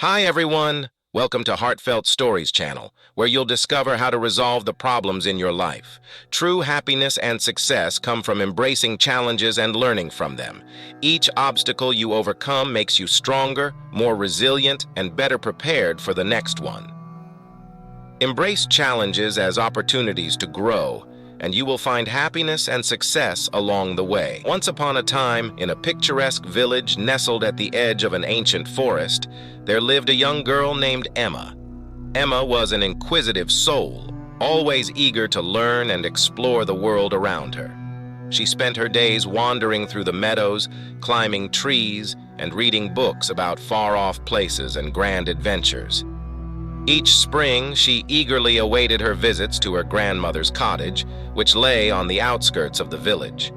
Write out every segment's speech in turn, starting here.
Hi everyone! Welcome to Heartfelt Stories Channel, where you'll discover how to resolve the problems in your life. True happiness and success come from embracing challenges and learning from them. Each obstacle you overcome makes you stronger, more resilient, and better prepared for the next one. Embrace challenges as opportunities to grow, and you will find happiness and success along the way. Once upon a time, in a picturesque village nestled at the edge of an ancient forest, there lived a young girl named Emma. Emma was an inquisitive soul, always eager to learn and explore the world around her. She spent her days wandering through the meadows, climbing trees, and reading books about far-off places and grand adventures. Each spring, she eagerly awaited her visits to her grandmother's cottage, which lay on the outskirts of the village.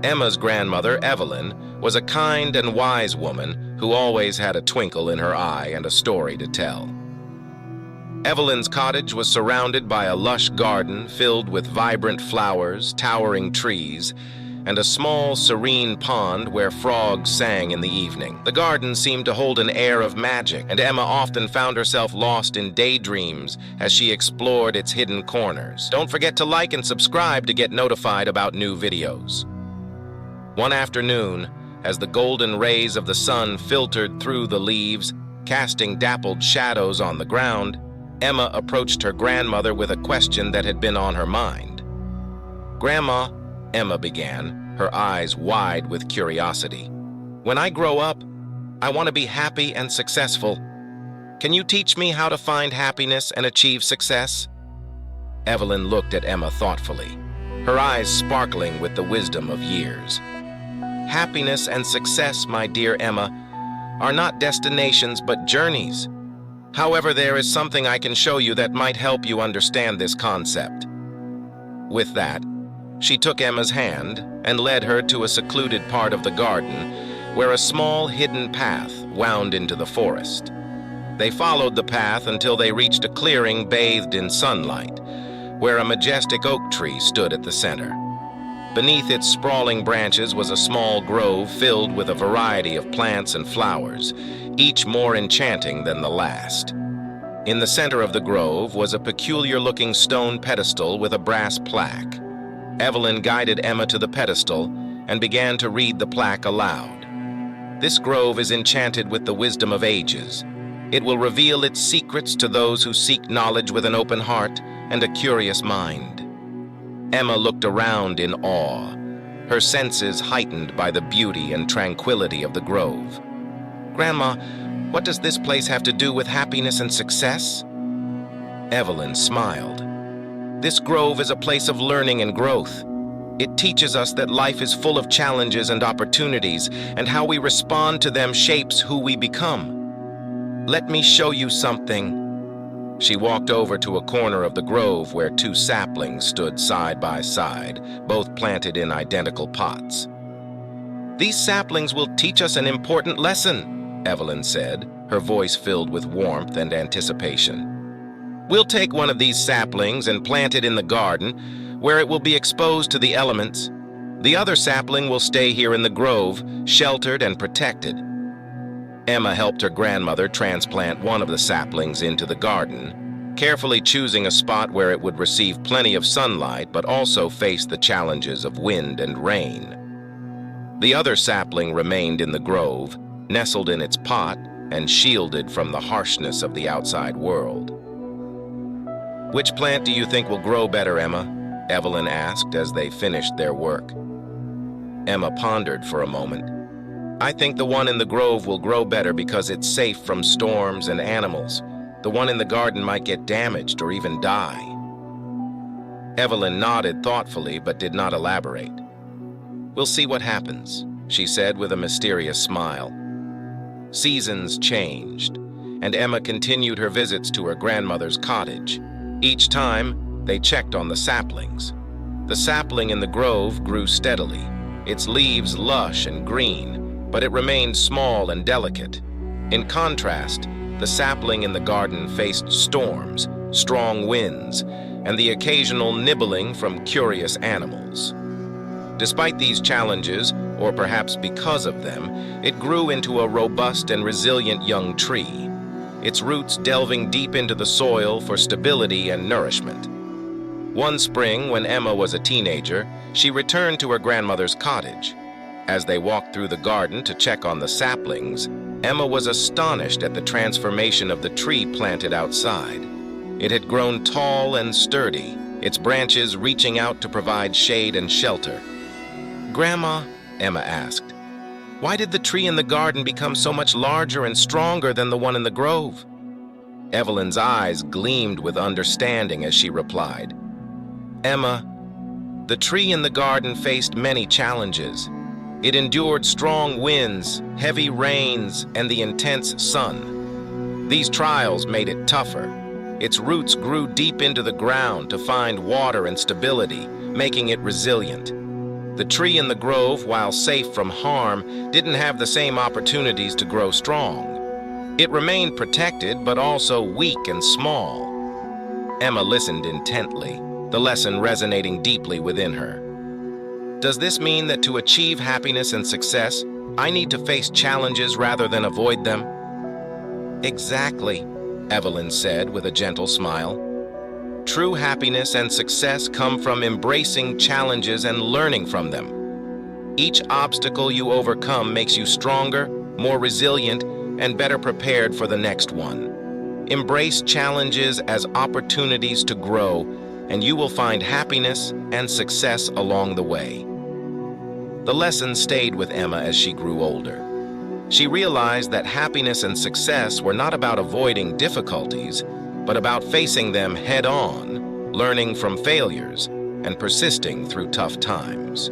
Emma's grandmother, Evelyn, was a kind and wise woman who always had a twinkle in her eye and a story to tell. Evelyn's cottage was surrounded by a lush garden filled with vibrant flowers, towering trees, and a small, serene pond where frogs sang in the evening. The garden seemed to hold an air of magic, and Emma often found herself lost in daydreams as she explored its hidden corners. Don't forget to like and subscribe to get notified about new videos. One afternoon, as the golden rays of the sun filtered through the leaves, casting dappled shadows on the ground, Emma approached her grandmother with a question that had been on her mind. "Grandma," Emma began, her eyes wide with curiosity, "when I grow up, I want to be happy and successful. Can you teach me how to find happiness and achieve success?" Evelyn looked at Emma thoughtfully, her eyes sparkling with the wisdom of years. "Happiness and success, my dear Emma, are not destinations but journeys. However, there is something I can show you that might help you understand this concept." With that, she took Emma's hand and led her to a secluded part of the garden where a small hidden path wound into the forest. They followed the path until they reached a clearing bathed in sunlight, where a majestic oak tree stood at the center. Beneath its sprawling branches was a small grove filled with a variety of plants and flowers, each more enchanting than the last. In the center of the grove was a peculiar-looking stone pedestal with a brass plaque. Evelyn guided Emma to the pedestal and began to read the plaque aloud. "This grove is enchanted with the wisdom of ages. It will reveal its secrets to those who seek knowledge with an open heart and a curious mind." Emma looked around in awe, her senses heightened by the beauty and tranquility of the grove. "Grandma, what does this place have to do with happiness and success?" Evelyn smiled. "This grove is a place of learning and growth. It teaches us that life is full of challenges and opportunities, and how we respond to them shapes who we become. Let me show you something." She walked over to a corner of the grove where two saplings stood side by side, both planted in identical pots. "These saplings will teach us an important lesson," Evelyn said, her voice filled with warmth and anticipation. "We'll take one of these saplings and plant it in the garden, where it will be exposed to the elements. The other sapling will stay here in the grove, sheltered and protected." Emma helped her grandmother transplant one of the saplings into the garden, carefully choosing a spot where it would receive plenty of sunlight but also face the challenges of wind and rain. The other sapling remained in the grove, nestled in its pot and shielded from the harshness of the outside world. "Which plant do you think will grow better, Emma?" Evelyn asked as they finished their work. Emma pondered for a moment. "I think the one in the grove will grow better because it's safe from storms and animals. The one in the garden might get damaged or even die." Evelyn nodded thoughtfully but did not elaborate. "We'll see what happens," she said with a mysterious smile. Seasons changed, and Emma continued her visits to her grandmother's cottage. Each time, they checked on the saplings. The sapling in the grove grew steadily, its leaves lush and green, but it remained small and delicate. In contrast, the sapling in the garden faced storms, strong winds, and the occasional nibbling from curious animals. Despite these challenges, or perhaps because of them, it grew into a robust and resilient young tree, its roots delving deep into the soil for stability and nourishment. One spring, when Emma was a teenager, she returned to her grandmother's cottage. As they walked through the garden to check on the saplings, Emma was astonished at the transformation of the tree planted outside. It had grown tall and sturdy, its branches reaching out to provide shade and shelter. "Grandma," Emma asked, "why did the tree in the garden become so much larger and stronger than the one in the grove?" Evelyn's eyes gleamed with understanding as she replied, "Emma, the tree in the garden faced many challenges. It endured strong winds, heavy rains, and the intense sun. These trials made it tougher. Its roots grew deep into the ground to find water and stability, making it resilient. The tree in the grove, while safe from harm, didn't have the same opportunities to grow strong. It remained protected, but also weak and small." Emma listened intently, the lesson resonating deeply within her. "Does this mean that to achieve happiness and success, I need to face challenges rather than avoid them?" "Exactly," Evelyn said with a gentle smile. "True happiness and success come from embracing challenges and learning from them. Each obstacle you overcome makes you stronger, more resilient, and better prepared for the next one. Embrace challenges as opportunities to grow, and you will find happiness and success along the way." The lesson stayed with Emma as she grew older. She realized that happiness and success were not about avoiding difficulties, but about facing them head-on, learning from failures, and persisting through tough times.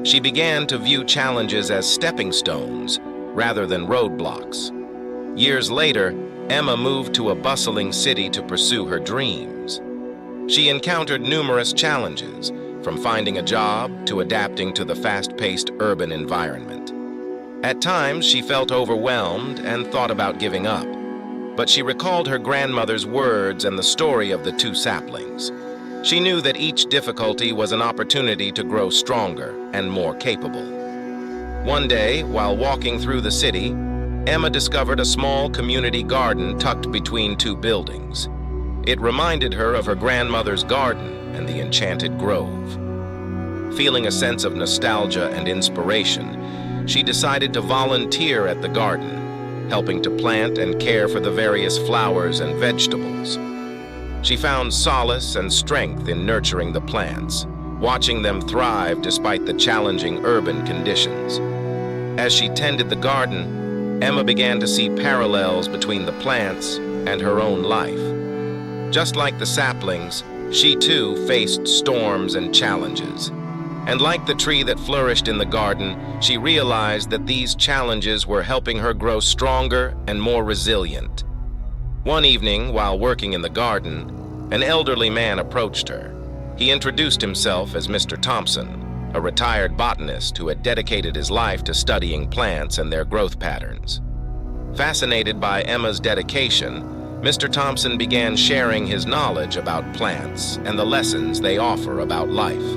She began to view challenges as stepping stones rather than roadblocks. Years later, Emma moved to a bustling city to pursue her dreams. She encountered numerous challenges, from finding a job to adapting to the fast-paced urban environment. At times, she felt overwhelmed and thought about giving up, but she recalled her grandmother's words and the story of the two saplings. She knew that each difficulty was an opportunity to grow stronger and more capable. One day, while walking through the city, Emma discovered a small community garden tucked between two buildings. It reminded her of her grandmother's garden and the enchanted grove. Feeling a sense of nostalgia and inspiration, she decided to volunteer at the garden, helping to plant and care for the various flowers and vegetables. She found solace and strength in nurturing the plants, watching them thrive despite the challenging urban conditions. As she tended the garden, Emma began to see parallels between the plants and her own life. Just like the saplings, she too faced storms and challenges. And like the tree that flourished in the garden, she realized that these challenges were helping her grow stronger and more resilient. One evening, while working in the garden, an elderly man approached her. He introduced himself as Mr. Thompson, a retired botanist who had dedicated his life to studying plants and their growth patterns. Fascinated by Emma's dedication, Mr. Thompson began sharing his knowledge about plants and the lessons they offer about life.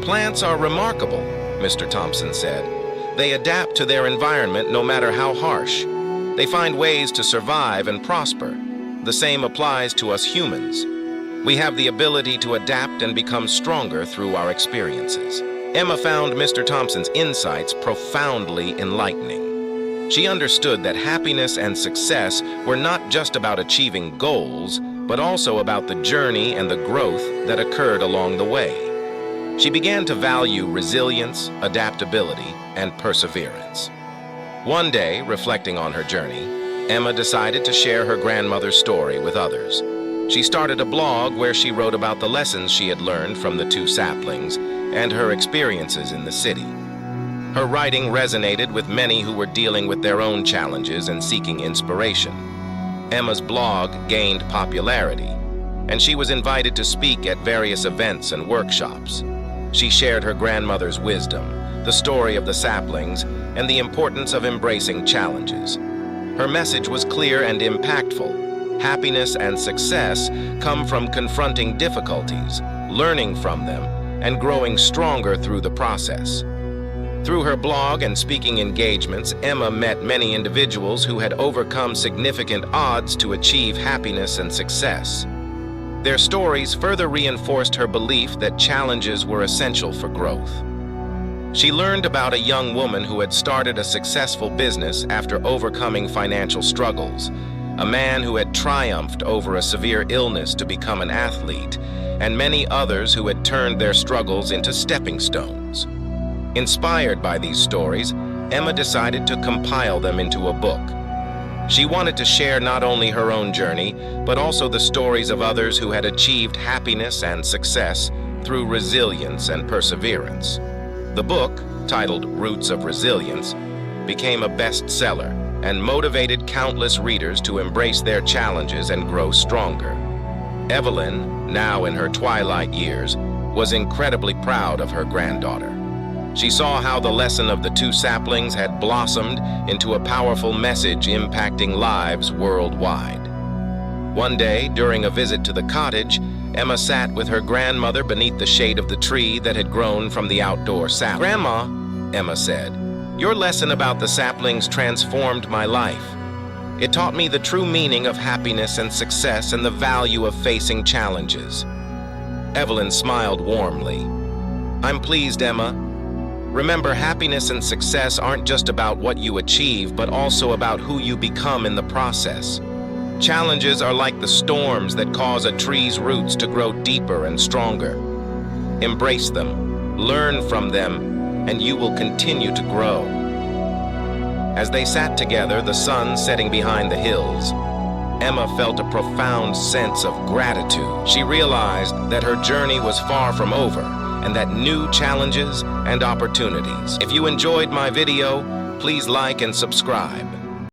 "Plants are remarkable," Mr. Thompson said. "They adapt to their environment no matter how harsh. They find ways to survive and prosper. The same applies to us humans. We have the ability to adapt and become stronger through our experiences." Emma found Mr. Thompson's insights profoundly enlightening. She understood that happiness and success were not just about achieving goals, but also about the journey and the growth that occurred along the way. She began to value resilience, adaptability, and perseverance. One day, reflecting on her journey, Emma decided to share her grandmother's story with others. She started a blog where she wrote about the lessons she had learned from the two saplings and her experiences in the city. Her writing resonated with many who were dealing with their own challenges and seeking inspiration. Emma's blog gained popularity, and she was invited to speak at various events and workshops. She shared her grandmother's wisdom, the story of the saplings, and the importance of embracing challenges. Her message was clear and impactful. Happiness and success come from confronting difficulties, learning from them, and growing stronger through the process. Through her blog and speaking engagements, Emma met many individuals who had overcome significant odds to achieve happiness and success. Their stories further reinforced her belief that challenges were essential for growth. She learned about a young woman who had started a successful business after overcoming financial struggles, a man who had triumphed over a severe illness to become an athlete, and many others who had turned their struggles into stepping stones. Inspired by these stories, Emma decided to compile them into a book. She wanted to share not only her own journey, but also the stories of others who had achieved happiness and success through resilience and perseverance. The book, titled Roots of Resilience, became a bestseller and motivated countless readers to embrace their challenges and grow stronger. Evelyn, now in her twilight years, was incredibly proud of her granddaughter. She saw how the lesson of the two saplings had blossomed into a powerful message impacting lives worldwide. One day, during a visit to the cottage, Emma sat with her grandmother beneath the shade of the tree that had grown from the outdoor sapling. "Grandma," Emma said, "your lesson about the saplings transformed my life. It taught me the true meaning of happiness and success and the value of facing challenges." Evelyn smiled warmly. "I'm pleased, Emma. Remember, happiness and success aren't just about what you achieve, but also about who you become in the process. Challenges are like the storms that cause a tree's roots to grow deeper and stronger. Embrace them, learn from them, and you will continue to grow." As they sat together, the sun setting behind the hills, Emma felt a profound sense of gratitude. She realized that her journey was far from over, and that new challenges and opportunities. If you enjoyed my video, please like and subscribe.